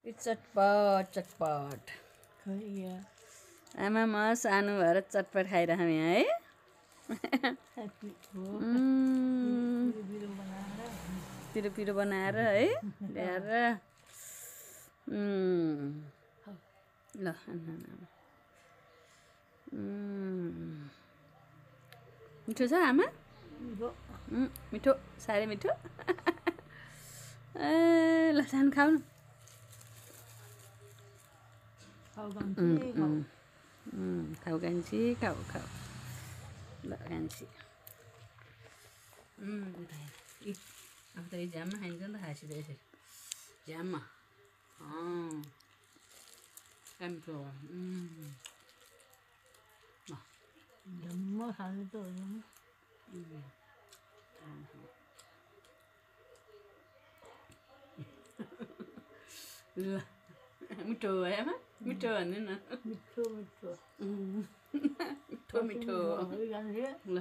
चटपट चटपट आमामा सानो भएर चटपट खाइरहँ है पिरो पिरो बनाएर है ल्याएर ल मिठो छ आमा मिठो साह्रै मिठो ए ल सानो खाउनु खाऊ कान्छी खाऊ खाऊ ल कान्छी अब त झ्याममा खाइन्छ नि त खासिँदा यसरी झ्याममा मिठो झ्याममा खानु त हुँदैन ल मिठो है आमा मिठो भन्नु न मिठो मिठो मिठो मिठो ल